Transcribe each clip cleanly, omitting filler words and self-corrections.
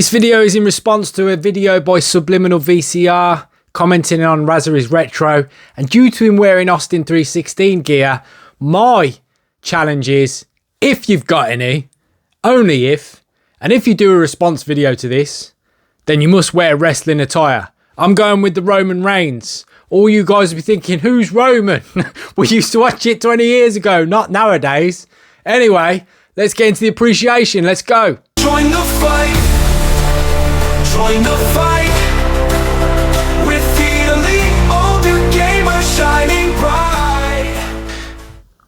This video is in response to a video by SubliminalVCR commenting on Raza is retro, and due to him wearing Austin 316 gear, my challenge is, if you've got any, only if, and if you do a response video to this, then you must wear wrestling attire. I'm going with the Roman Reigns. All you guys will be thinking, who's Roman? We used to watch it 20 years ago, not nowadays. Anyway, let's get into the appreciation. Let's go. Join the fight. Join the fight. With the elite, all new gamers shining bright.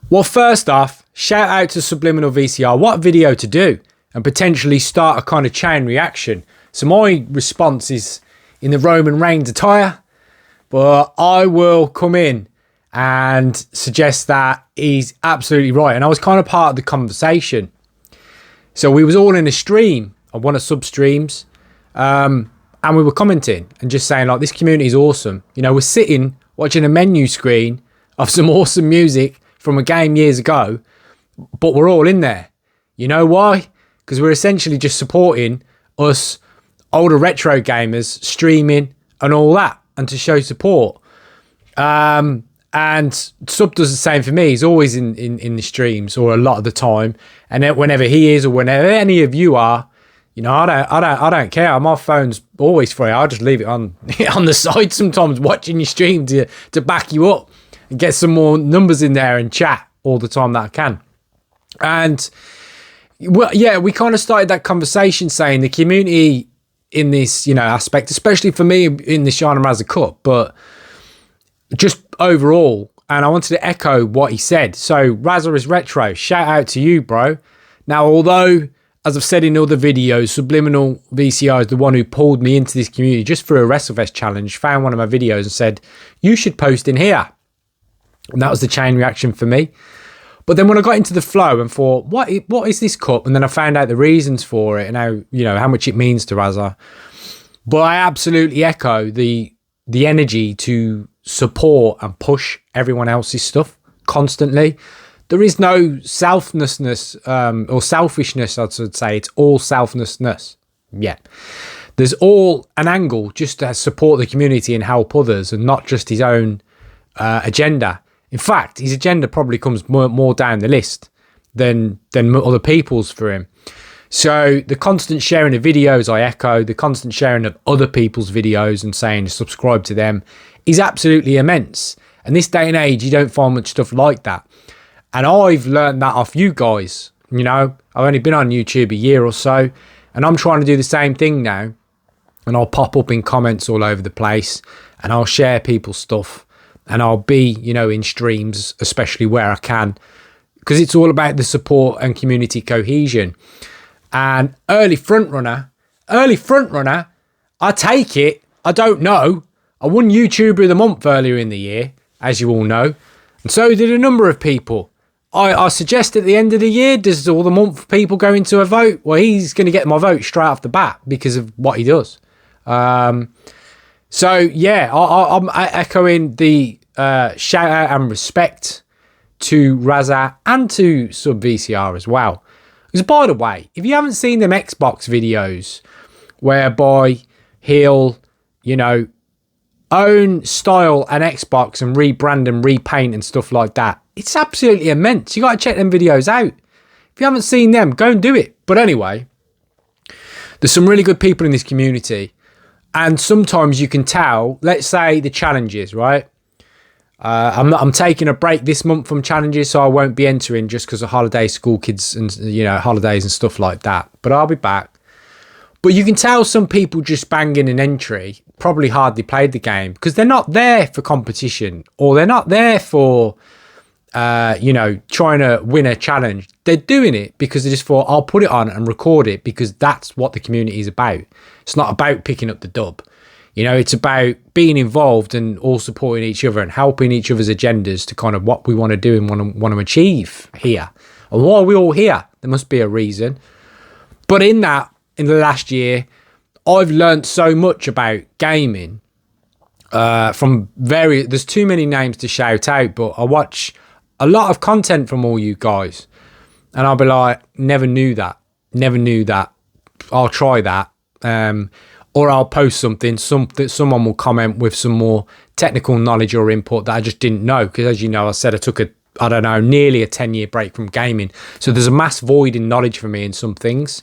Well, first off, shout out to SubliminalVCR. What video to do and potentially start a kind of chain reaction. So my response is in the Roman Reigns attire, but I will come in and suggest that he's absolutely right. And I was kind of part of the conversation. So we was all in a stream on one of sub streams, and we were commenting and just saying like, this community is awesome. You know, we're sitting watching a menu screen of some awesome music from a game years ago, but we're all in there. You know why? Because we're essentially just supporting us older retro gamers streaming and all that, and to show support. And Sub does the same for me. He's always in the streams, or a lot of the time. And then whenever he is, or whenever any of you are, you know, I don't care. My phone's always free. I'll just leave it on on the side sometimes, watching your stream to back you up and get some more numbers in there and chat all the time that I can. And well, yeah, we kind of started that conversation saying the community in this, you know, aspect, especially for me in the Shine and Raza Cup, but just overall. And I wanted to echo what he said. So Raza is retro. Shout out to you, bro. Now, although, as I've said in other videos, SubliminalVCR is the one who pulled me into this community just for a WrestleFest challenge, found one of my videos and said, you should post in here. And that was the chain reaction for me. But then when I got into the flow and thought, what is this cup? And then I found out the reasons for it and how, you know, how much it means to Raza. But I absolutely echo the energy to support and push everyone else's stuff constantly. There is no selflessness or selfishness, I should say. It's all selflessness. Yeah. There's all an angle just to support the community and help others, and not just his own agenda. In fact, his agenda probably comes more down the list than other people's for him. So the constant sharing of videos, I echo, the constant sharing of other people's videos and saying subscribe to them is absolutely immense. And this day and age, you don't find much stuff like that. And I've learned that off you guys. You know, I've only been on YouTube a year or so, and I'm trying to do the same thing now. And I'll pop up in comments all over the place, and I'll share people's stuff. And I'll be, you know, in streams, especially where I can, because it's all about the support and community cohesion. And early front runner, I take it. I don't know. I won YouTuber of the month earlier in the year, as you all know. And so did a number of people. I suggest at the end of the year, does all the month people go into a vote? Well, he's going to get my vote straight off the bat because of what he does. So, yeah, I'm echoing the shout out and respect to Raza and to SubVCR as well. Because, by the way, if you haven't seen them Xbox videos whereby he'll, you know, own style an Xbox and rebrand and repaint and stuff like that, it's absolutely immense. You got to check them videos out. If you haven't seen them, go and do it. But anyway, there's some really good people in this community. And sometimes you can tell, let's say the challenges, right? I'm taking a break this month from challenges, so I won't be entering just because of holiday, school kids and, you know, holidays and stuff like that. But I'll be back. But you can tell some people just banging an entry probably hardly played the game because they're not there for competition, or they're not there for, you know, trying to win a challenge. They're doing it because they just thought, I'll put it on and record it because that's what the community is about. It's not about picking up the dub. You know, it's about being involved and all supporting each other and helping each other's agendas to kind of what we want to do and want to achieve here. And why are we all here? There must be a reason. But in the last year, I've learned so much about gaming from there's too many names to shout out, but I watch a lot of content from all you guys. And I'll be like, never knew that. I'll try that. or I'll post something, someone will comment with some more technical knowledge or input that I just didn't know. Because as you know, I said I took nearly a 10-year break from gaming. So there's a mass void in knowledge for me in some things.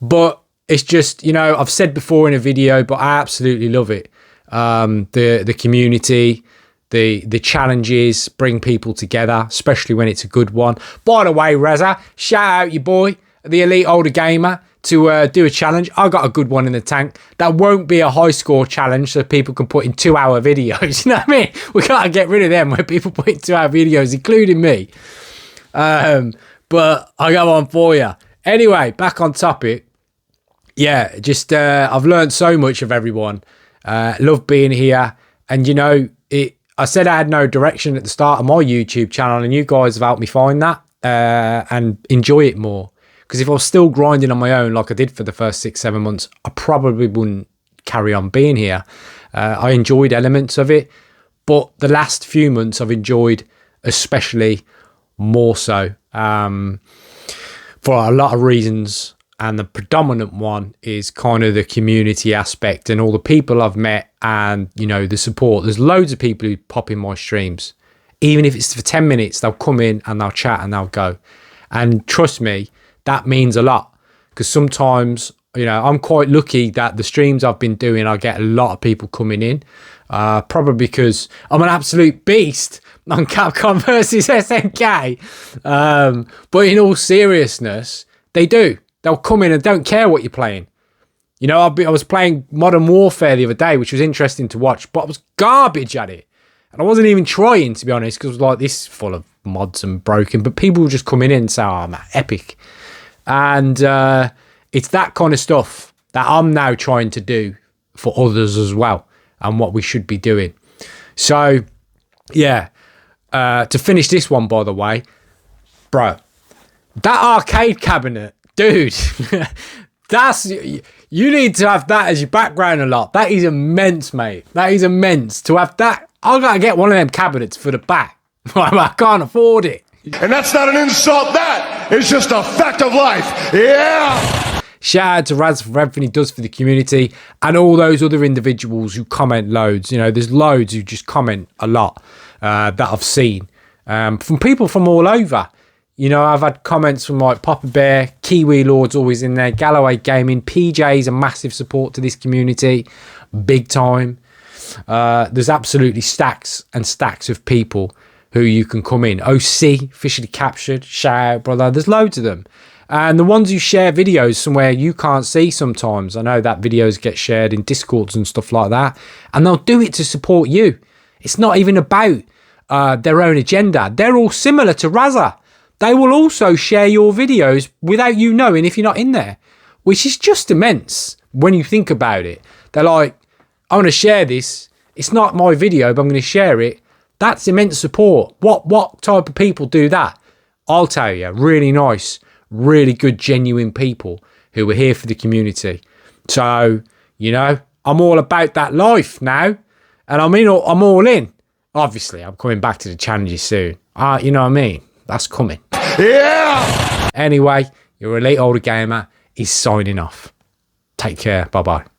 But it's just, I've said before in a video, but I absolutely love it. The community, the challenges bring people together, especially when it's a good one. By the way, Raza, shout out your boy, the Elite Older Gamer, to do a challenge. I got a good one in the tank. That won't be a high score challenge so people can put in 2-hour videos. You know what I mean? We got to get rid of them where people put in 2-hour videos, including me. But I got one for you. Anyway, back on topic. Yeah, just I've learned so much of everyone. Love being here. And, I said I had no direction at the start of my YouTube channel, and you guys have helped me find that and enjoy it more. Because if I was still grinding on my own like I did for the first 6-7 months, I probably wouldn't carry on being here. I enjoyed elements of it, but the last few months I've enjoyed especially more so for a lot of reasons. And the predominant one is kind of the community aspect and all the people I've met and, the support. There's loads of people who pop in my streams. Even if it's for 10 minutes, they'll come in and they'll chat and they'll go. And trust me, that means a lot, because sometimes, I'm quite lucky that the streams I've been doing, I get a lot of people coming in, probably because I'm an absolute beast on Capcom versus SNK. But in all seriousness, they'll come in and don't care what you're playing. I was playing Modern Warfare the other day, which was interesting to watch, but I was garbage at it. And I wasn't even trying, to be honest, because it was like, this is full of mods and broken, but people were just coming in and say, oh, man, epic. And it's that kind of stuff that I'm now trying to do for others as well, and what we should be doing. So, yeah, to finish this one, by the way, bro, that arcade cabinet, dude, you need to have that as your background a lot. That is immense, mate. That is immense. To have that, I gotta get one of them cabinets for the back. I can't afford it. And that's not an insult, that is just a fact of life. Yeah! Shout out to Raza for everything he does for the community and all those other individuals who comment loads. There's loads who just comment a lot that I've seen from people from all over. I've had comments from like Papa Bear, Kiwi Lord's always in there, Galloway Gaming, PJ's a massive support to this community, big time. There's absolutely stacks and stacks of people who you can come in. OC, officially captured, shout out, brother. There's loads of them. And the ones who share videos somewhere you can't see sometimes. I know that videos get shared in Discords and stuff like that. And they'll do it to support you. It's not even about their own agenda. They're all similar to Raza. They will also share your videos without you knowing if you're not in there, which is just immense when you think about it. They're like, I want to share this. It's not my video, but I'm going to share it. That's immense support. What type of people do that? I'll tell you, really nice, really good, genuine people who are here for the community. So, I'm all about that life now, and I'm all in. Obviously, I'm coming back to the challenges soon. You know what I mean? That's coming. Yeah! Anyway, your Elite Older Gamer is signing off. Take care. Bye-bye.